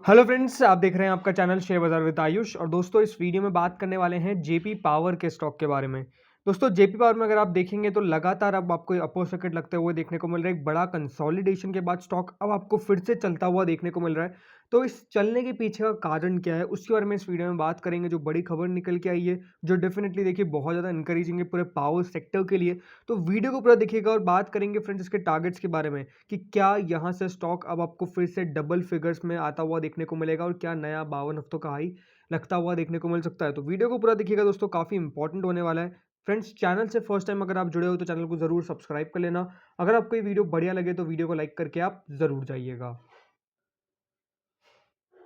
Hello friends, आप देख रहे हैं आपका चैनल शेयर बाजार विद आयुष। और दोस्तों, इस वीडियो में बात करने वाले हैं जेपी पावर के स्टॉक के बारे में। दोस्तों, जेपी पावर में अगर आप देखेंगे तो लगातार अब आपको अपर सर्किट लगते हुए देखने को मिल रहा है। एक बड़ा कंसोलिडेशन के बाद स्टॉक अब आपको फिर से चलता हुआ देखने को मिल रहा है। तो इस चलने के पीछे का कारण क्या है, उसके बारे में इस वीडियो में बात करेंगे। जो बड़ी खबर निकल के आई है, जो डेफिनेटली देखिए बहुत ज़्यादा इंकरेजिंग है पूरे पावर सेक्टर के लिए। तो वीडियो को पूरा देखिएगा और बात करेंगे फ्रेंड्स इसके टारगेट्स के बारे में कि क्या यहाँ से स्टॉक अब आपको फिर से डबल फिगर्स में आता हुआ देखने को मिलेगा और क्या नया 52 हफ्तों का हाई लगता हुआ देखने को मिल सकता है। तो वीडियो को पूरा देखिएगा दोस्तों, काफ़ी इंपॉर्टेंट होने वाला है। फ्रेंड्स, चैनल से फर्स्ट टाइम अगर आप जुड़े हो तो चैनल को जरूर सब्सक्राइब कर लेना। अगर आपको ये वीडियो बढ़िया लगे तो वीडियो को लाइक करके आप जरूर जाइएगा।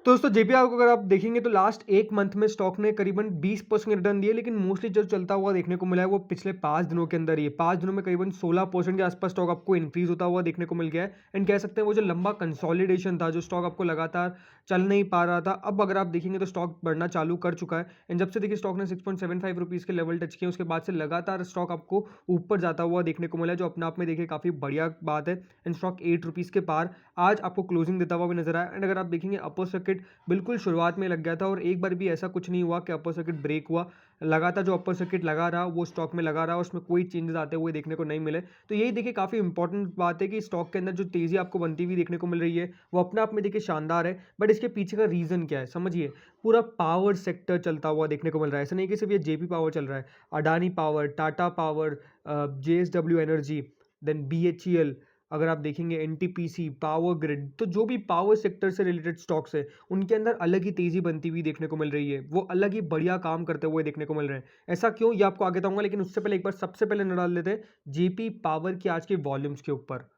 तो दोस्तों, जेपीआर को अगर आप देखेंगे तो लास्ट एक मंथ में स्टॉक ने करीबन 20% रिटर्न दिए, लेकिन मोस्टली जो चलता हुआ देखने को मिला है वो पिछले 5 दिनों के अंदर ही है। 5 दिनों में करीबन 16% के आसपास स्टॉक आपको इंक्रीज होता हुआ देखने को मिल गया है। एंड कह सकते हैं वो जो लंबा कंसोलिडेशन था, जो स्टॉक आपको लगातार चल नहीं पा रहा था, अब अगर आप देखेंगे तो स्टॉक बढ़ना चालू कर चुका है। एंड जब से देखिए स्टॉक ने 6.75 रुपीज़ के लेवल टच किए, उसके बाद से लगातार स्टॉक आपको ऊपर जाता हुआ देखने को मिला है, जो अपने आप में देखिए काफ़ी बढ़िया बात है। एंड स्टॉक 8 रुपीज़ के पार आज आपको क्लोजिंग देता हुआ भी नजर आया। एंड अगर आप देखेंगे अपर सर्किट बिल्कुल शुरुआत में लग गया था और एक बार भी ऐसा कुछ नहीं हुआ कि अपर सर्किट ब्रेक हुआ। लगातार जो अपर सर्किट लगा रहा वो स्टॉक में लगा रहा, उसमें कोई चेंजेस आते हुए देखने को नहीं मिले। तो यही देखिए काफ़ी इंपॉर्टेंट बात है कि स्टॉक के अंदर जो तेज़ी आपको बनती हुई देखने को मिल रही है वो अपने आप में देखिए शानदार है। बट इसके पीछे का रीज़न क्या है समझिए। पूरा पावर सेक्टर चलता हुआ देखने को मिल रहा है। ऐसा नहीं कि सिर्फ ये जेपी पावर चल रहा है। Adani power, Tata power, JSW energy, then BHEL, अगर आप देखेंगे एनटीपीसी, पावर ग्रिड, तो जो भी पावर सेक्टर से रिलेटेड स्टॉक्स है उनके अंदर अलग ही तेजी बनती हुई देखने को मिल रही है। वो अलग ही बढ़िया काम करते हुए देखने को मिल रहे हैं। ऐसा क्यों, ये आपको आगे बताऊंगा, लेकिन उससे पहले एक बार सबसे पहले न डाल लेते हैं जेपी पावर की आज के वॉल्यूम्स के ऊपर।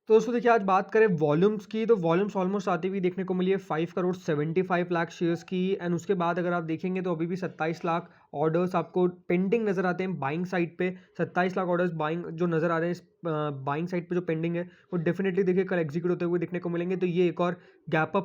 तो दोस्तों देखिए, आज बात करें वॉल्यूम्स की तो वॉल्यूम्स ऑलमोस्ट आती हुई देखने को मिली है 5 करोड़ 75 लाख शेयर्स की। एंड उसके बाद अगर आप देखेंगे तो अभी भी 27 लाख ऑर्डर्स आपको पेंडिंग नजर आते हैं बाइंग साइड पे। 27 लाख ऑर्डर्स बाइंग जो नजर आ रहे हैं इस बाइंग साइड पे जो पेंडिंग है वो डेफिनेटली देखिए कल एग्जीक्यूट होते हुए देखने को मिलेंगे। तो ये एक और गैप अप।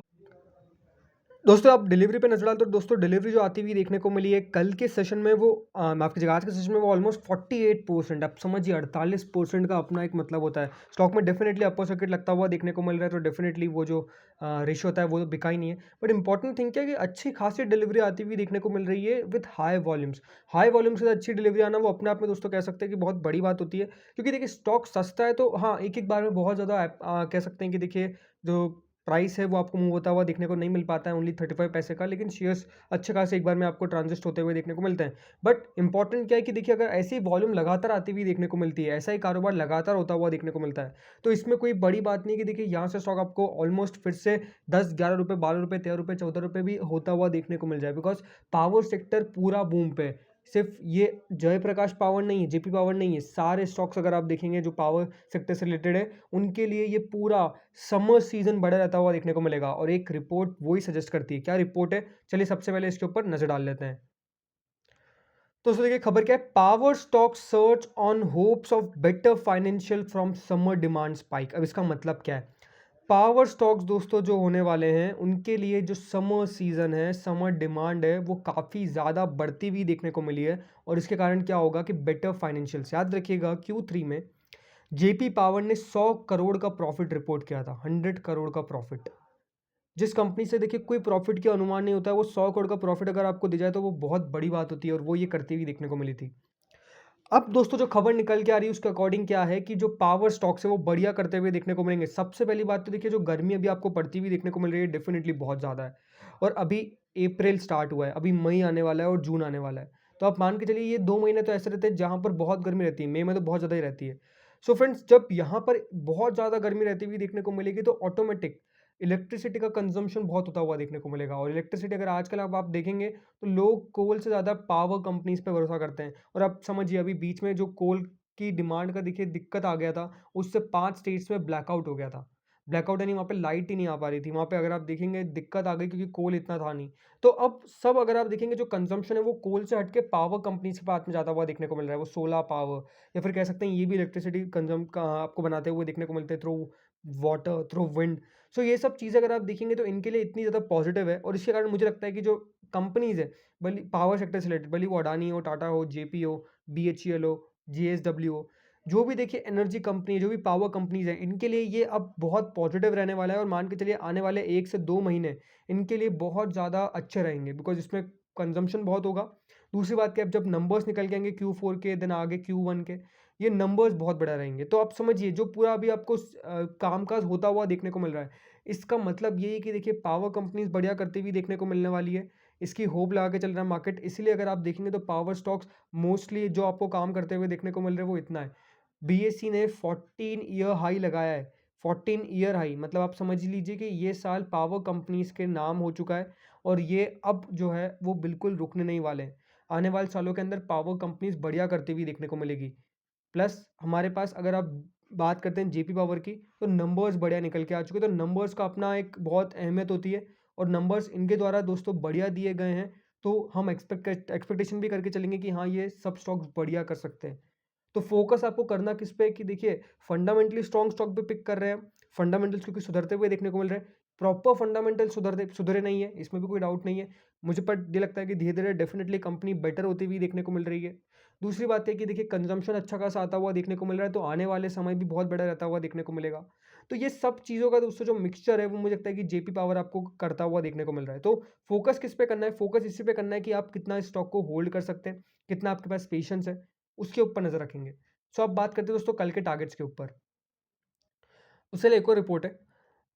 दोस्तों, आप डिलीवरी पे नजर डाल तो दोस्तों डिलीवरी जो आती हुई देखने को मिली है कल के सेशन में वो माफ कीजिएगा आज के सेशन में वो ऑलमोस्ट 48%। आप समझिए 48% का अपना एक मतलब होता है। स्टॉक में डेफिनेटली अपर सर्किट लगता हुआ देखने को मिल रहा है, तो डेफिनेटली वो जो रेशियो होता है वो तो बिका ही नहीं है। बट इंपॉर्टेंट थिंग क्या है कि अच्छी खासी डिलीवरी आती हुई देखने को मिल रही है with high volumes. High volumes के साथ अच्छी डिलीवरी आना वो अपने आप में दोस्तों कह सकते हैं कि बहुत बड़ी बात होती है। क्योंकि देखिए स्टॉक सस्ता है तो हाँ, एक एक बार में बहुत ज़्यादा कह सकते हैं कि देखिए जो प्राइस है वो आपको मूव होता हुआ देखने को नहीं मिल पाता है, ओनली 35 पैसे का, लेकिन शेयर्स अच्छे खासे एक बार में आपको ट्रांजिस्ट होते हुए देखने को मिलते हैं। बट इंपॉर्टेंट क्या है कि देखिए अगर ऐसी वॉल्यूम लगातार आती हुई देखने को मिलती है, ऐसा ही कारोबार लगातार होता हुआ देखने को मिलता है, तो इसमें कोई बड़ी बात नहीं कि देखिए यहाँ से स्टॉक आपको ऑलमोस्ट फिर से 10 11 रुपये, 12 रुपये, 13 रुपये, 14 रुपये भी होता हुआ देखने को मिल जाए। बिकॉज पावर सेक्टर पूरा बूम पे है। सिर्फ ये जयप्रकाश पावर नहीं है, जेपी पावर नहीं है, सारे स्टॉक्स अगर आप देखेंगे जो पावर सेक्टर से रिलेटेड है उनके लिए ये पूरा समर सीजन बढ़ा रहता हुआ देखने को मिलेगा। और एक रिपोर्ट वही सजेस्ट करती है। क्या रिपोर्ट है, चलिए सबसे पहले इसके ऊपर नजर डाल लेते हैं। तो उसमें देखिए खबर क्या है, power stock search on hopes of better financial from summer demand spike. अब इसका मतलब क्या है। पावर स्टॉक्स दोस्तों जो होने वाले हैं उनके लिए जो समर सीजन है, समर डिमांड है, वो काफ़ी ज़्यादा बढ़ती हुई देखने को मिली है। और इसके कारण क्या होगा कि बेटर फाइनेंशियल्स, याद रखिएगा Q3 में जेपी पावर ने 100 करोड़ का प्रॉफिट रिपोर्ट किया था। 100 करोड़ का प्रॉफिट। जिस कंपनी से देखिए कोई प्रॉफिट के अनुमान नहीं होता है, वो 100 करोड़ का प्रॉफिट अगर आपको दी जाए तो वो बहुत बड़ी बात होती है, और वो ये करती हुई देखने को मिली थी। अब दोस्तों जो खबर निकल के आ रही है उसके अकॉर्डिंग क्या है कि जो पावर स्टॉक्स है वो बढ़िया करते हुए देखने को मिलेंगे। सबसे पहली बात तो देखिए जो गर्मी अभी आपको पड़ती हुई देखने को मिल रही है डेफिनेटली बहुत ज़्यादा है। और अभी अप्रैल स्टार्ट हुआ है, अभी मई आने वाला है और जून आने वाला है। तो आप मान के चलिए ये 2 महीने तो ऐसे रहते हैं जहाँ पर बहुत गर्मी रहती है। मई में तो बहुत ज़्यादा ही रहती है। सो फ्रेंड्स, जब यहाँ पर बहुत ज़्यादा गर्मी रहती हुई देखने को मिलेगी तो ऑटोमेटिक इलेक्ट्रिसिटी का कंजम्पशन बहुत होता हुआ देखने को मिलेगा। और इलेक्ट्रिसिटी अगर आजकल अब आप देखेंगे तो लोग कोल से ज़्यादा पावर कंपनीज पे भरोसा करते हैं। और आप समझिए अभी बीच में जो कोल की डिमांड का देखिए दिक्कत आ गया था, उससे 5 स्टेट्स में ब्लैकआउट हो गया था। ब्लैकआउट यानी वहाँ पे लाइट ही नहीं आ पा रही थी। वहाँ पे अगर आप देखेंगे दिक्कत आ गई क्योंकि कोल इतना था नहीं। तो अब सब अगर आप देखेंगे जो कंजम्पशन है वो कोल से हटके पावर कंपनीज के पास में जाता हुआ देखने को मिल रहा है। वो सोलर पावर या फिर कह सकते हैं ये भी इलेक्ट्रिसिटी कंजम का आपको बनाते हुए देखने को मिलते हैं थ्रू वाटर, थ्रू विंड। सो ये सब चीज़ें अगर आप देखेंगे तो इनके लिए इतनी ज़्यादा पॉजिटिव है। और इसके कारण मुझे लगता है कि जो कंपनीज़ है, भले पावर सेक्टर से रिलेटेड, भले वो अडानी हो, टाटा हो, जेपी हो, बीएचईएल हो, जीएसडब्ल्यू हो, जो भी देखिए एनर्जी कंपनी, जो भी पावर कंपनीज़ हैं, इनके लिए ये अब बहुत पॉजिटिव रहने वाला है और मान के चलिए आने वाले 1 से 2 महीने इनके लिए बहुत ज़्यादा अच्छे रहेंगे बिकॉज़ इसमें कंज़म्पशन बहुत होगा। दूसरी बात कि अब जब नंबर्स निकल के आएँगे Q4 के देन आगे Q1 के, ये नंबर्स बहुत बढ़िया रहेंगे। तो आप समझिए जो पूरा अभी आपको कामकाज होता हुआ देखने को मिल रहा है, इसका मतलब ये है कि देखिए पावर कंपनीज़ बढ़िया करती हुई देखने को मिलने वाली है। इसकी होप लगा के चल रहा है मार्केट, इसीलिए अगर आप देखेंगे तो पावर स्टॉक्स मोस्टली जो आपको काम करते हुए देखने को मिल रहे हैं वो इतना है। बीएसई ने 14 ईयर हाई लगाया है। 14 ईयर हाई मतलब आप समझ लीजिए कि ये साल पावर कंपनीज़ के नाम हो चुका है और ये अब जो है वो बिल्कुल रुकने नहीं वाले हैं। आने वाले सालों के अंदर पावर कंपनीज़ बढ़िया करती हुई देखने को मिलेगी। प्लस हमारे पास अगर आप बात करते हैं जेपी पावर की, तो नंबर्स बढ़िया निकल के आ चुके हैं। तो नंबर्स का अपना एक बहुत अहमियत होती है और नंबर्स इनके द्वारा दोस्तों बढ़िया दिए गए हैं, तो हम एक्सपेक्टेशन भी करके चलेंगे कि हाँ, ये सब स्टॉक्स बढ़िया कर सकते हैं। तो फोकस आपको करना किस पे है कि देखिए फंडामेंटली स्ट्रॉन्ग स्टॉक पे पिक कर रहे हैं। फंडामेंटल्स क्योंकि सुधरते हुए देखने को मिल रहे हैं। प्रॉपर फंडामेंटल सुधरे नहीं है, इसमें भी कोई डाउट नहीं है। मुझे पर ये लगता है कि धीरे-धीरे डेफिनिटली कंपनी बेटर होती हुई देखने को मिल रही है। दूसरी बात है कि देखिए कंजम्पशन अच्छा खासा आता हुआ देखने को मिल रहा है, तो आने वाले समय भी बहुत बड़ा रहता हुआ देखने को मिलेगा। तो ये सब चीज़ों का दोस्तों जो मिक्सचर है वो मुझे लगता है कि जेपी पावर आपको करता हुआ देखने को मिल रहा है। तो फोकस किस पे करना है? फोकस इसी पे करना है कि आप कितना इस स्टॉक को होल्ड कर सकते हैं, कितना आपके पास पेशेंस है, उसके ऊपर नज़र रखेंगे। सो अब बात करते हैं दोस्तों कल के टारगेट्स के ऊपर। उससे लिए एक और रिपोर्ट है।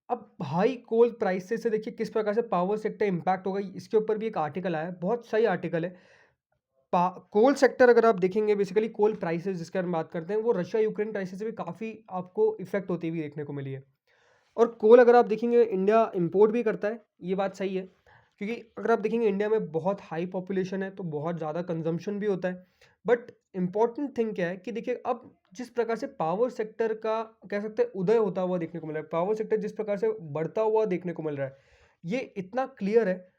अब हाई कोल प्राइसेस से देखिए किस प्रकार से पावर सेक्टर इम्पैक्ट होगा, इसके ऊपर भी एक आर्टिकल आया है, बहुत सही आर्टिकल है। कोल सेक्टर अगर आप देखेंगे बेसिकली कोल प्राइसेस जिसके बारे में बात करते हैं, वो रशिया यूक्रेन क्राइसिस से भी काफ़ी आपको इफेक्ट होती हुई देखने को मिली है। और कोल अगर आप देखेंगे इंडिया इंपोर्ट भी करता है, ये बात सही है। क्योंकि अगर आप देखेंगे इंडिया में बहुत हाई पॉपुलेशन है तो बहुत ज़्यादा कंजम्पशन भी होता है। बट इम्पॉर्टेंट थिंग क्या है कि देखिए अब जिस प्रकार से पावर सेक्टर का कह सकते हैं उदय होता हुआ देखने को मिल रहा है, पावर सेक्टर जिस प्रकार से बढ़ता हुआ देखने को मिल रहा है, ये इतना क्लियर है।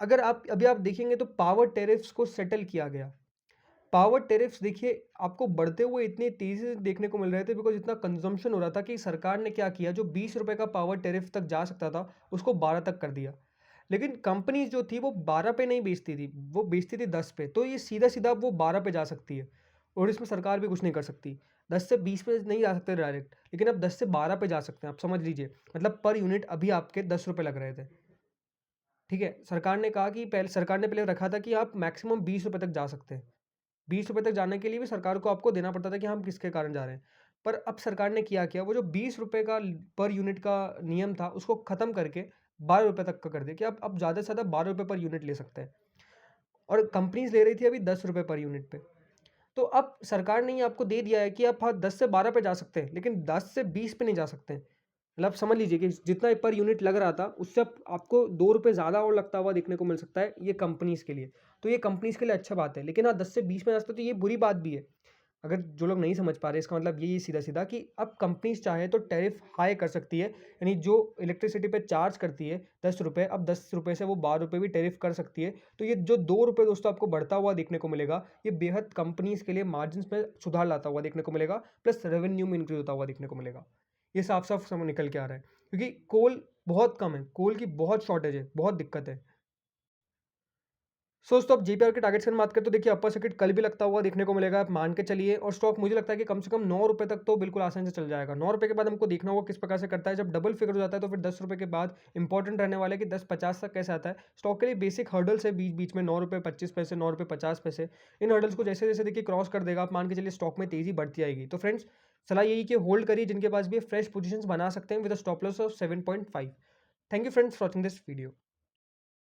अगर आप अभी आप देखेंगे तो पावर टेरिफ्स को सेटल किया गया। पावर टेरिफ्स देखिए आपको बढ़ते हुए इतनी तेज़ी से देखने को मिल रहे थे बिकॉज़ इतना कंज़म्पशन हो रहा था कि सरकार ने क्या किया, जो ₹20 का पावर टेरिफ तक जा सकता था, उसको 12 तक कर दिया। लेकिन कंपनीज़ जो थी वो 12 पे नहीं बेचती थी, वो बेचती थी 10 पे। तो ये सीधा-सीधा अब वो 12 पे जा सकती है और इसमें सरकार भी कुछ नहीं कर सकती। 10 से 20 पे नहीं जा सकते डायरेक्ट, लेकिन अब 10 से 12 पे जा सकते हैं, आप समझ लीजिए। मतलब पर यूनिट अभी आपके ₹10 लग रहे थे, ठीक है? सरकार ने कहा कि पहले सरकार ने पहले रखा था कि आप मैक्सिमम ₹20 तक जा सकते हैं। ₹20 तक जाने के लिए भी सरकार को आपको देना पड़ता था कि हम किसके कारण जा रहे हैं। पर अब सरकार ने किया वो जो ₹20 का पर यूनिट का नियम था उसको ख़त्म करके ₹12 तक का कर दिया कि आप अब ज़्यादा से ज़्यादा ₹12 पर यूनिट ले सकते हैं। और कंपनीज़ ले रही थी अभी ₹10 पर यूनिट पे। तो अब सरकार ने ये आपको दे दिया है कि आप हाँ 10 से 12 पे जा सकते हैं, लेकिन 10 से 20 पे नहीं जा सकते हैं। मतलब आप समझ लीजिए कि जितना पर यूनिट लग रहा था, उससे अब आपको ₹2 ज़्यादा और लगता हुआ देखने को मिल सकता है, ये कंपनीज़ के लिए। तो ये कंपनीज़ के लिए अच्छा बात है, लेकिन हाँ 10 से 20 में जा सकते हैं, तो ये बुरी बात भी है। अगर जो लोग नहीं समझ पा रहे, इसका मतलब यही है सीधा-सीधा कि अब कंपनीज़ चाहे तो टैरिफ हाई कर सकती है, यानी जो इलेक्ट्रिसिटी पे चार्ज करती है ₹10, अब ₹10 से वो ₹12 भी टैरिफ कर सकती है। तो ये जो ₹2 दोस्तों आपको बढ़ता हुआ देखने को मिलेगा, ये बेहद कंपनीज़ के लिए मार्जिन्स में सुधार लाता हुआ देखने को मिलेगा, प्लस रेवेन्यू में इंक्रीज़ होता हुआ देखने को मिलेगा। ये साफ-साफ समझ निकल के आ रहा है, क्योंकि कोल बहुत कम है, कोल की बहुत शॉर्टेज है, बहुत दिक्कत है। दोस्तों अब जीपीआर के टारगेट्स की बात करें तो देखिए अपर सर्किट कल भी लगता हुआ देखने को मिलेगा, आप मान के चलिए। और स्टॉक मुझे लगता है कि कम से कम ₹9 तक तो बिल्कुल आसानी से चल जाएगा। ₹9 के बाद हमको देखना होगा किस प्रकार से करता है। जब डबल फिगर हो जाता है तो फिर ₹10 के बाद इंपॉर्टेंट रहने वाला है कि 10.50 तक कैसे आता है। स्टॉक के लिए बेसिक हर्डल्स है बीच बीच में ₹9.25, ₹9.50। इन हर्डल्स को जैसे जैसे देखिए क्रॉस कर देगा, आप मान के चलिए स्टॉक में तेजी बढ़ती आएगी। तो फ्रेंड्स सलाह यही कि होल्ड करिए, जिनके पास भी फ्रेश पोजिशन बना सकते हैं with stop loss of 7.5। Thank you friends for watching this video.